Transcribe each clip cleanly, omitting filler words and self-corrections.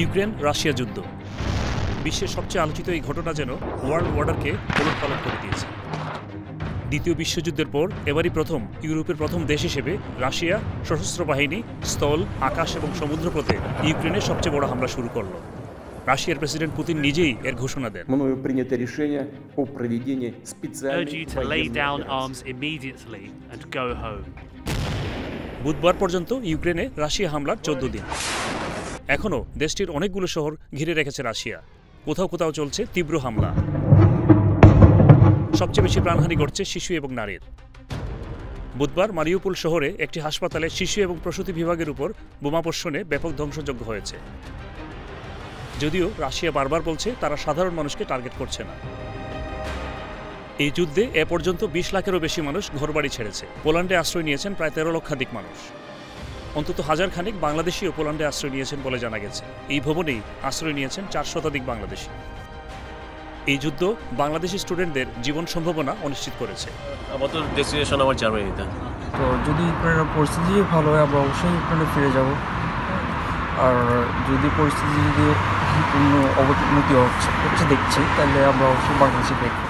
Ukraine Russia যুদ্ধ বিশ্বের সবচেয়ে আলোচিত এই ঘটনা যেন ওয়ার্ল্ড অর্ডারকে ওলটপালট করে দিয়েছে। দ্বিতীয় বিশ্বযুদ্ধের পর এবারই প্রথম ইউরোপের প্রথম দেশ হিসেবে রাশিয়া সশস্ত্র বাহিনী, স্থল, আকাশ এবং সমুদ্রপথে ইউক্রেনের সবচেয়ে বড় হামলা শুরু করল। রাশিয়ার প্রেসিডেন্ট পুতিন নিজেই এর ঘোষণা দেন। বুধবার পর্যন্ত ইউক্রেনে রাশিয়া হামলার 14 দিন। এখনও দেশটির অনেকগুলো শহর ঘিরে রেখেছে রাশিয়া। কোথাও কোথাও চলছে তীব্র হামলা। সবচেয়ে বেশি প্রাণহানি ঘটছে শিশু এবং নারীর। বুধবার মারিউপোল শহরে একটি হাসপাতালে শিশু এবং প্রসূতি বিভাগের উপর বোমাবর্ষণে ব্যাপক ধ্বংসযজ্ঞ হয়েছে। যদিও রাশিয়া বারবার বলছে তারা সাধারণ মানুষকে টার্গেট করছে না। এই যুদ্ধে এ পর্যন্ত 20 লাখেরও বেশি মানুষ ঘরবাড়ি ছেড়েছে। পোল্যান্ডে আশ্রয় নিয়েছেন প্রায় 13 লক্ষাধিক মানুষ। অন্তত হাজার খানেক বাংলাদেশিও পোল্যান্ডে আশ্রয় নিয়েছেন বলে জানা গেছে। এই ভবনেই আশ্রয় নিয়েছেন 4 শতাধিক বাংলাদেশি। এই যুদ্ধ বাংলাদেশি স্টুডেন্টদের জীবন সম্ভাবনা অনিশ্চিত করেছে। আমাদের ডেস্টিনেশন আমার জার্মানিতে। তো যদি ইউক্রেনের পরিস্থিতি ভালো হয় আমরা অবশ্যই ইউক্রেনে ফিরে যাব। আর যদি পরিস্থিতি অবনতি হচ্ছে দেখছি তাহলে আমরা অবশ্যই বাংলাদেশে দেখব।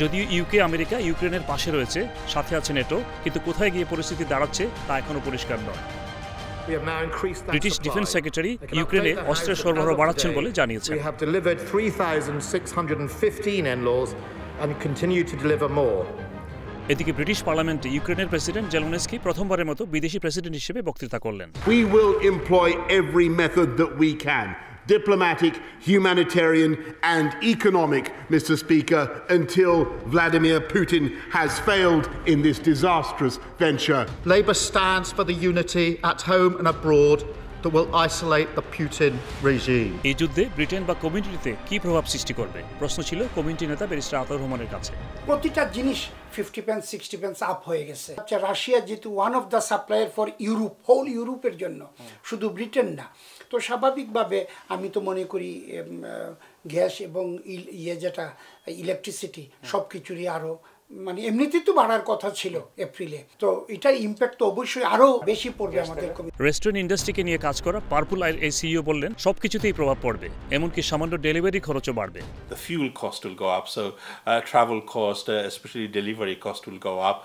যদিও ইউকে আমেরিকা ইউক্রেনের পাশে রয়েছে, সাথে আছে নেটো, কিন্তু কোথায় গিয়ে পরিস্থিতি দাঁড়াচ্ছে তা এখনও পরিষ্কার নয়। ব্রিটিশ ডিফেন্স সেক্রেটারি ইউক্রেনে অস্ত্রের সরবরাহ বাড়াচ্ছেন বলে জানিয়েছেন। এদিকে ব্রিটিশ পার্লামেন্টে ইউক্রেনের প্রেসিডেন্ট জেলেনস্কি প্রথমবারের মতো বিদেশি প্রেসিডেন্ট হিসেবে বক্তৃতা করলেন। We will employ every method that we can. Diplomatic, humanitarian and economic, Mr. Speaker, until Vladimir Putin has failed in this disastrous venture. Labour stands for the unity at home and abroad that will isolate the Putin regime. এই যুদ্ধে Britain বা কমিউনিটিতে কি প্রভাব সৃষ্টি করবে প্রশ্ন ছিল কমিউনিটি নেতা ব্যারিস্টার আতাউর রহমানের কাছে। প্রতিটা জিনিস 50 pence 60 pence আপ হয়ে গেছে। আচ্ছা, রাশিয়া যেহেতু one of the supplier for Europe, whole ইউরোপের জন্য, শুধু ব্রিটেন না, তো স্বাভাবিকভাবে আমি তো মনে করি গ্যাস এবং যেটা ইলেকট্রিসিটি সব কিছুরই আরও মানে এমনিতেই তো বাড়ার কথা ছিল এপ্রিলে, তো এটার ইম্প্যাক্ট তো অবশ্যই আরও বেশি পড়বে আমাদের। রেস্টুরেন্ট ইন্ডাস্ট্রিকে নিয়ে কাজ করা পার্পল আইর এই সিইও বললেন সবকিছুতেই প্রভাব পড়বে, এমনকি সামান্য ডেলিভারি খরচও বাড়বে। The fuel cost will go up, so travel cost, especially delivery cost will go up.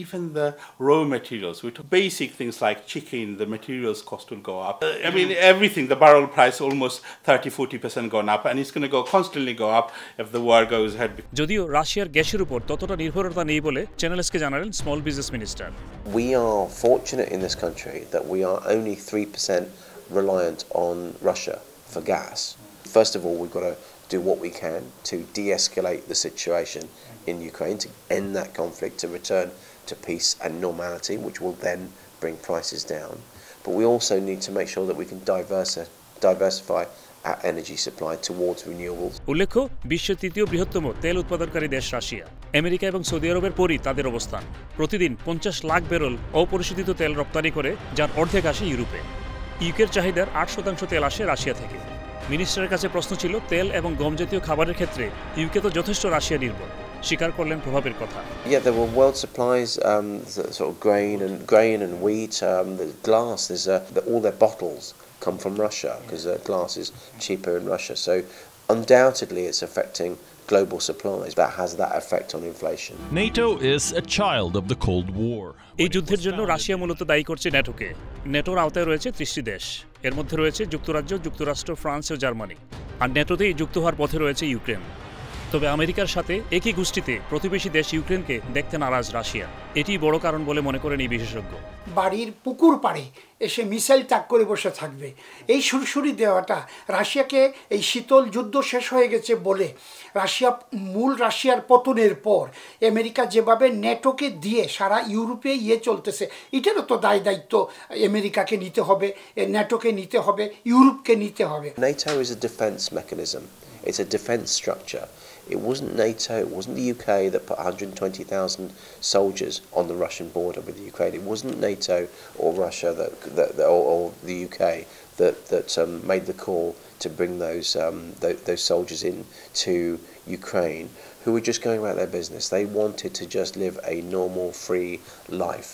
Even the raw materials, with basic things like chicken, the materials cost will go up. I mean everything, the barrel price almost 30-40% gone up, and it's going to go constantly go up if the war goes ahead. যদিও রাশিয়ার গ্যাসের উপর ততটা নির্ভরতা নেই বলে চ্যানেলসকে জানালেন small business minister. We are fortunate in this country that we are only 3% reliant on Russia for gas. First of all, we've got to do what we can to de-escalate the situation in Ukraine, to end that conflict, to return to peace and normality, which will then bring prices down. But we also need to make sure that we can diversify our energy supply towards renewables. উল্লেখ্য, বিশ্বের তৃতীয় বৃহত্তম তেল উৎপাদনকারী দেশ Russia. America এবং Saudi আরবের পরই তাদের অবস্থান। প্রতিদিন 50 লাখ ব্যারেল অপরিশোধিত তেল রপ্তানি করে, যার অর্ধেক আসে ইউরোপে। ইউকের চাহিদার 8% তেল আসে রাশিয়া থেকে। মিনিস্টারের কাছে প্রশ্ন ছিল, তেল এবং গম জাতীয় খাবারের ক্ষেত্রে ইউকে তো যথেষ্ট রাশিয়া নির্ভর। স্বীকার করলেন প্রভাবের কথা। Yeah, there were world supplies, sort of grain and wheat, there's glass, there's all their bottles come from Russia because glass is cheaper in Russia. So undoubtedly it's affecting global supplies. That has that effect on inflation. NATO is a child of the Cold War. এই যুদ্ধের জন্য Russia মূলত দায়ী করছে নেটোকে। নেটোর আওতায় রয়েছে 30টি দেশ। এর মধ্যে রয়েছে যুক্তরাজ্য, যুক্তরাষ্ট্র, ফ্রান্স ও জার্মানি। আর নেটোতেই যুক্ত হওয়ার পথে রয়েছে ইউক্রেন। তবে আমেরিকার সাথে একই গোষ্ঠীতে প্রতিবেশী দেশ ইউক্রেনকে দেখতে নারাজ রাশিয়া। এটি বড় কারণ বলে মনে করেন এই বিশেষজ্ঞ। বাড়ির পুকুর পাড়ে এসে মিসাইল তাক করে বসে থাকবে, এই সুরসুরি দেওয়াটা রাশিয়াকে, এই শীতল যুদ্ধ শেষ হয়ে গেছে বলে রাশিয়ার পতনের পর আমেরিকা যেভাবে নেটোকে দিয়ে সারা ইউরোপে চলতেছে, এটারও তো দায়িত্ব আমেরিকাকে নিতে হবে, নেটোকে নিতে হবে, ইউরোপকে নিতে হবে। NATO is a defense mechanism. It's a defense structure. It wasn't NATO, it wasn't the UK that put 120,000 soldiers on the Russian border with the Ukraine. It wasn't NATO or Russia or the UK that made the call to bring those soldiers in to Ukraine, who were just going about their business. They wanted to just live a normal, free life.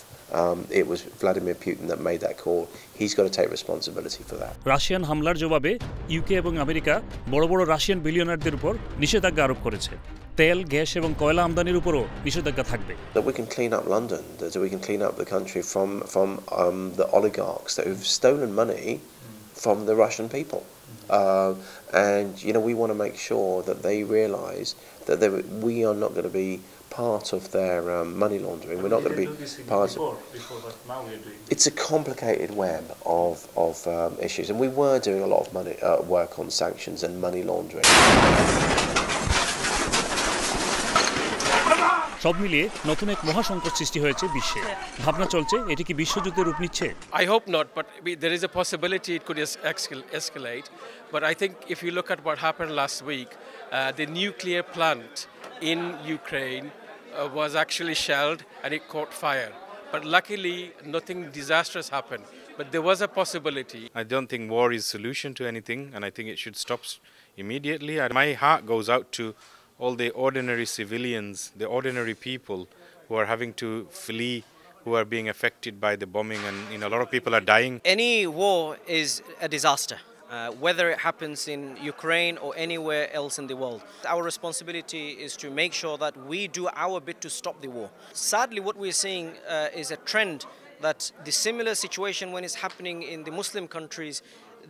It was Vladimir Putin that made that call. He's got to take responsibility for that. Russian হামলার জবাবে UK এবং America বড় বড় Russian বিলিয়নারদের উপর নিষেধাজ্ঞা আরোপ করেছে। তেল, গ্যাস এবং কয়লা আমদানির উপরও নিষেধাজ্ঞা থাকবে। That we can clean up London, that we can clean up the country from the oligarchs that who've stolen money from the Russian people. And we want to make sure that they realise that we are not going to be part of their money laundering. We're not going to be part of. It's a complicated web of issues, and we were doing a lot of work on sanctions and money laundering. সব মিলিয়ে নতুন এক মহাসংকট সৃষ্টি হয়েছে বিশ্বে। ভাবনা চলছে এটি কি বিশ্বযুদ্ধের রূপ নিচ্ছে? I hope not, but there is a possibility it could escalate. But I think if you look at what happened last week, the nuclear plant in Ukraine was actually shelled and it caught fire. But luckily, nothing disastrous happened. But there was a possibility. I don't think war is a solution to anything, and I think it should stop immediately. My heart goes out to all the ordinary civilians, the ordinary people who are having to flee, who are being affected by the bombing, and a lot of people are dying. Any war is a disaster, whether it happens in Ukraine or anywhere else in the world. Our responsibility is to make sure that we do our bit to stop the war. Sadly, what we're seeing is a trend that the similar situation when it's happening in the Muslim countries,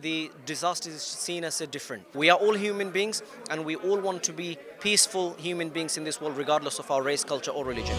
the disaster is seen as a different. We are all human beings and we all want to be peaceful human beings in this world regardless of our race, culture or religion.